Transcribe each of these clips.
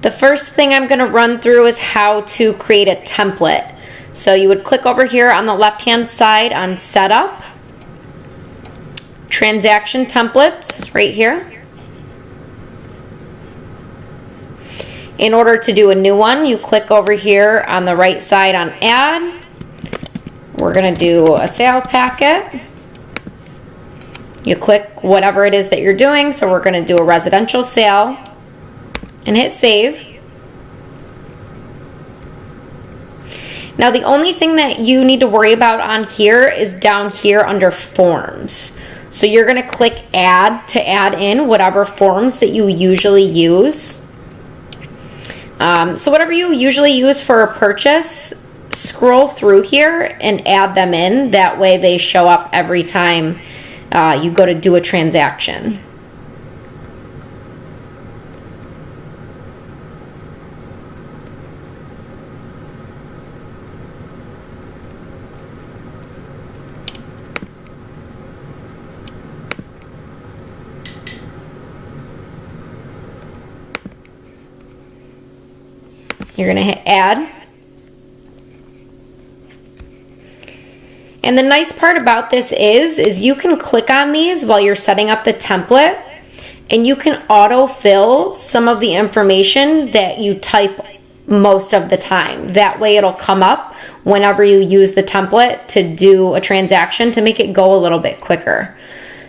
The first thing I'm going to run through is how to create a template. So you would click over here on the left-hand side on Setup, Transaction Templates, right here. In order to do a new one, you click over here on the right side on Add. We're going to do a sale packet. You click whatever it is that you're doing. So we're going to do a residential sale and hit Save. Now the only thing that you need to worry about on here is down here under Forms. So you're going to click Add to add in whatever forms that you usually use. So whatever you usually use for a purchase, scroll through here and add them in. That way they show up every time you go to do a transaction. You're going to hit Add. And the nice part about this is you can click on these while you're setting up the template, and you can autofill some of the information that you type most of the time. That way it'll come up whenever you use the template to do a transaction to make it go a little bit quicker.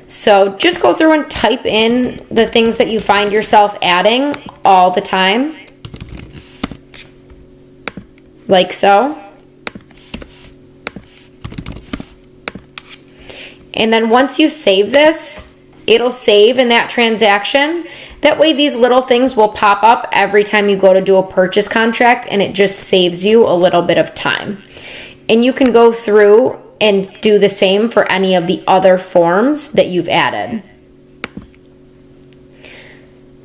So just go through and type in the things that you find yourself adding all the time. Like so. And then once you save this, it'll save in that transaction. That way these little things will pop up every time you go to do a purchase contract, and it just saves you a little bit of time. And you can go through and do the same for any of the other forms that you've added.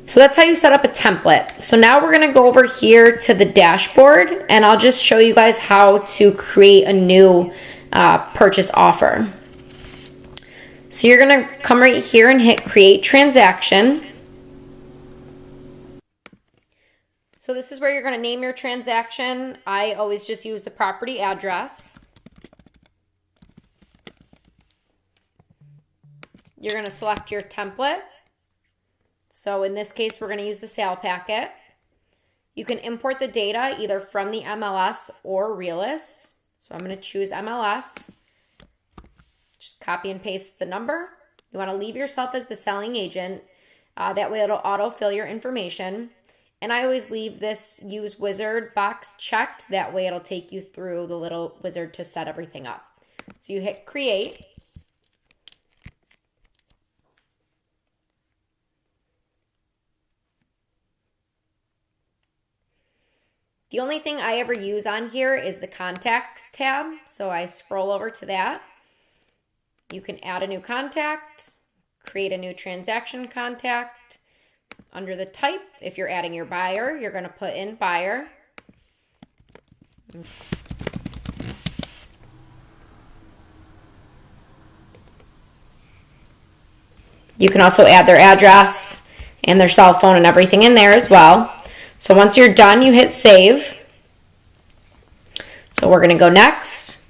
So that's how you set up a template. So now we're going to go over here to the dashboard, and I'll just show you guys how to create a new purchase offer. So you're going to come right here and hit Create Transaction. So this is where you're going to name your transaction. I always just use the property address. You're going to select your template. So in this case, we're going to use the sale packet. You can import the data either from the MLS or Realist. So I'm going to choose MLS. Just copy and paste the number. You want to leave yourself as the selling agent. That way it'll autofill your information. And I always leave this Use Wizard box checked. That way it'll take you through the little wizard to set everything up. So you hit Create. The only thing I ever use on here is the Contacts tab, so I scroll over to that. You can add a new contact, create a new transaction contact. Under the type, if you're adding your buyer, you're going to put in buyer. You can also add their address and their cell phone and everything in there as well. So once you're done, you hit Save. So we're going to go next.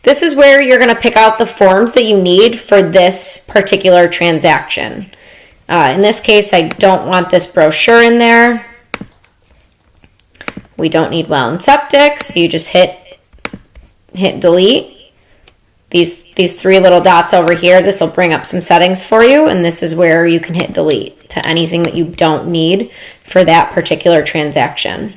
This is where you're going to pick out the forms that you need for this particular transaction. In this case, I don't want this brochure in there. We don't need well and septic, so you just hit delete. These three little dots over here, this will bring up some settings for you, and this is where you can hit delete to anything that you don't need for that particular transaction.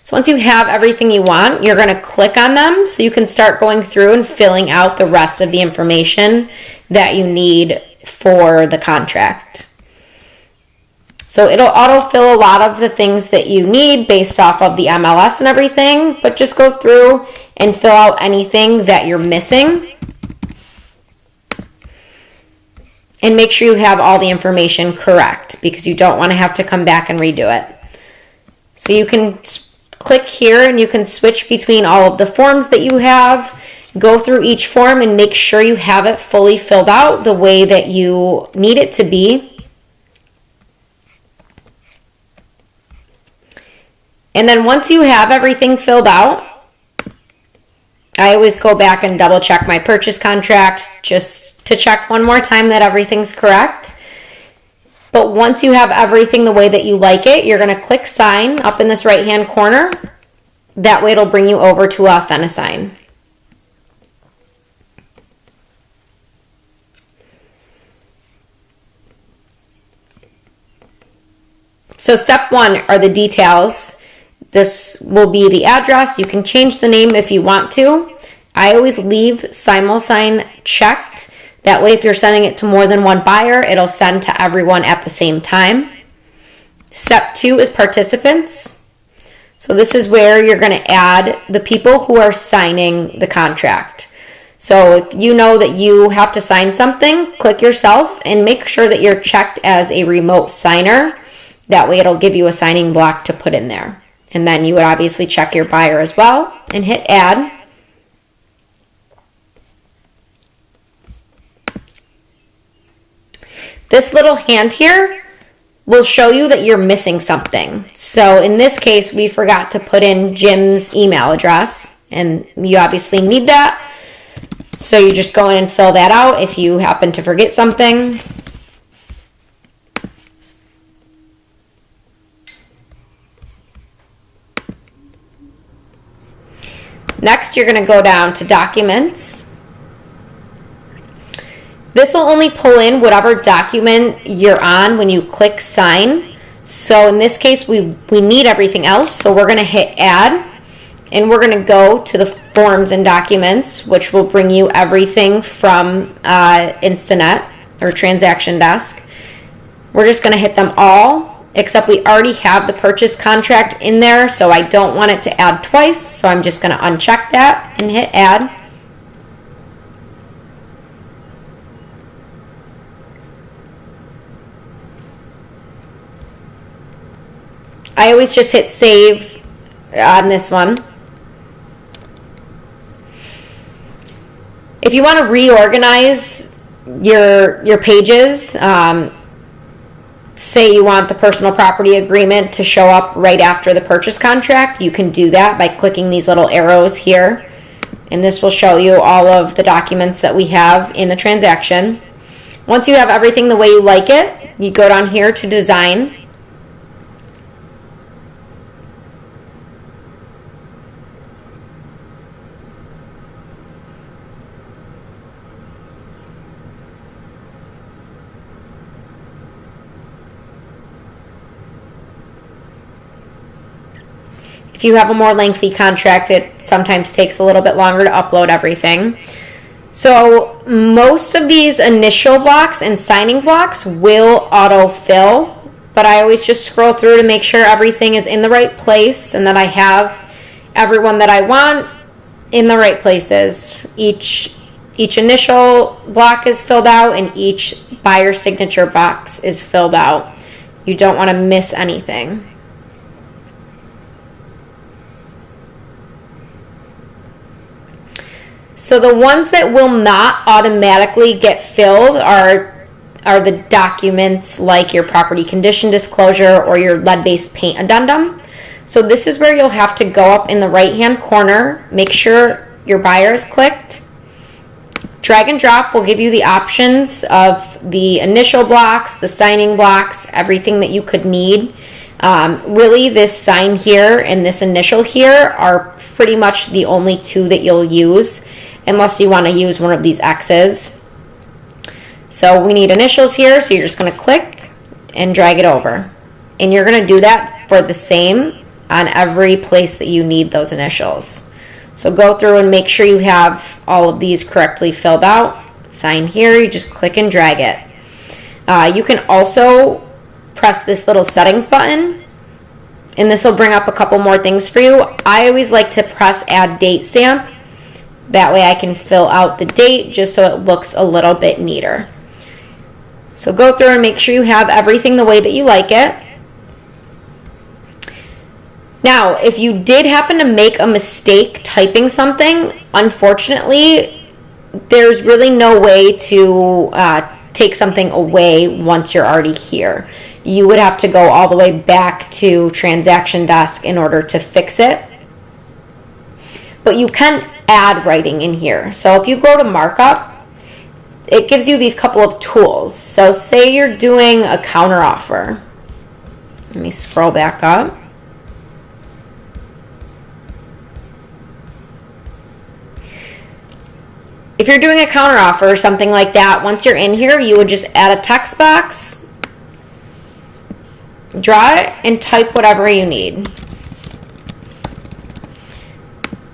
So once you have everything you want, you're going to click on them so you can start going through and filling out the rest of the information that you need for the contract. So it'll autofill a lot of the things that you need based off of the MLS and everything, but just go through and fill out anything that you're missing. And make sure you have all the information correct because you don't want to have to come back and redo it. So you can click here and you can switch between all of the forms that you have. Go through each form and make sure you have it fully filled out the way that you need it to be. And then once you have everything filled out, I always go back and double check my purchase contract just to check one more time that everything's correct. But once you have everything the way that you like it, you're going to click sign up in this right hand corner. That way it'll bring you over to Authentisign. So step one are the details. This will be the address. You can change the name if you want to. I always leave SimulSign checked. That way if you're sending it to more than one buyer, it'll send to everyone at the same time. Step two is participants. So this is where you're going to add the people who are signing the contract. So if you know that you have to sign something, click yourself and make sure that you're checked as a remote signer. That way it'll give you a signing block to put in there. And then you would obviously check your buyer as well and hit add. This little hand here will show you that you're missing something. So in this case, we forgot to put in Jim's email address, and you obviously need that. So you just go in and fill that out if you happen to forget something. Next, you're going to go down to documents. This will only pull in whatever document you're on when you click sign. So in this case, we need everything else. So we're going to hit add, and we're going to go to the forms and documents, which will bring you everything from Instanet or transaction desk. We're just going to hit them all, except we already have the purchase contract in there, so I don't want it to add twice. So I'm just going to uncheck that and hit add. I always just hit save on this one. If you want to reorganize your pages, say you want the personal property agreement to show up right after the purchase contract, you can do that by clicking these little arrows here. And this will show you all of the documents that we have in the transaction. Once you have everything the way you like it, you go down here to design. If you have a more lengthy contract, it sometimes takes a little bit longer to upload everything. So most of these initial blocks and signing blocks will autofill, but I always just scroll through to make sure everything is in the right place and that I have everyone that I want in the right places. Each initial block is filled out and each buyer signature box is filled out. You don't want to miss anything. So the ones that will not automatically get filled are the documents like your property condition disclosure or your lead-based paint addendum. So this is where you'll have to go up in the right-hand corner, make sure your buyer is clicked. Drag and drop will give you the options of the initial blocks, the signing blocks, everything that you could need. Really, this sign here and this initial here are pretty much the only two that you'll use, unless you want to use one of these X's. So we need initials here, so you're just going to click and drag it over. And you're going to do that for the same on every place that you need those initials. So go through and make sure you have all of these correctly filled out. Sign here, you just click and drag it. You can also press this little settings button, and this will bring up a couple more things for you. I always like to press add date stamp. That way I can fill out the date just so it looks a little bit neater. So go through and make sure you have everything the way that you like it. Now, if you did happen to make a mistake typing something, unfortunately, there's really no way to take something away once you're already here. You would have to go all the way back to Transaction Desk in order to fix it. But you can add writing in here. So if you go to Markup, it gives you these couple of tools. So say you're doing a counteroffer. Let me scroll back up. If you're doing a counteroffer or something like that, once you're in here, you would just add a text box, draw it, and type whatever you need.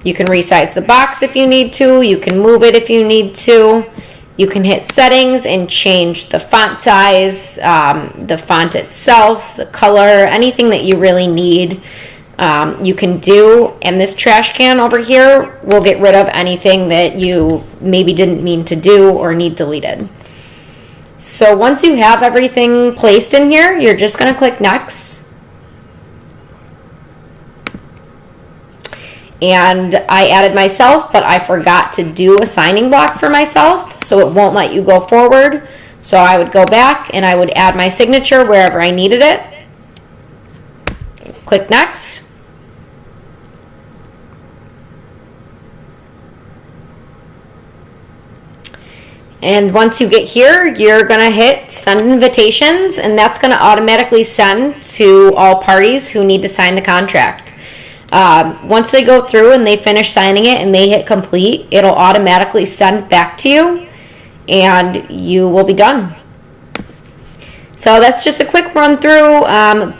You can resize the box if you need to. You can move it if you need to. You can hit settings and change the font size, the font itself, the color, anything that you really need. You can do, and this trash can over here will get rid of anything that you maybe didn't mean to do or need deleted. So once you have everything placed in here, you're just going to click Next. And I added myself, but I forgot to do a signing block for myself, so it won't let you go forward. So I would go back and I would add my signature wherever I needed it. Click Next. And once you get here, you're going to hit Send Invitations, and that's going to automatically send to all parties who need to sign the contract. Once they go through and they finish signing it and they hit complete, it'll automatically send back to you, and you will be done. So that's just a quick run through,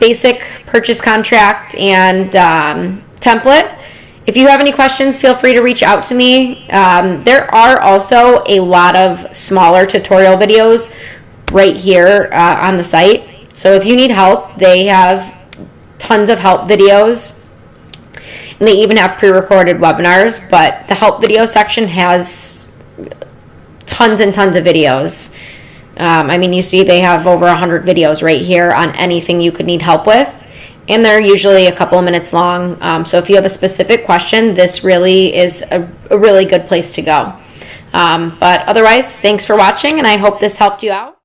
basic purchase contract and template. If you have any questions, feel free to reach out to me. There are also a lot of smaller tutorial videos right here on the site. So if you need help, they have tons of help videos. And they even have pre-recorded webinars. But the help video section has tons and tons of videos. I mean, you see they have over 100 videos right here on anything you could need help with. And they're usually a couple of minutes long. So if you have a specific question, this really is a really good place to go. But otherwise, thanks for watching, and I hope this helped you out.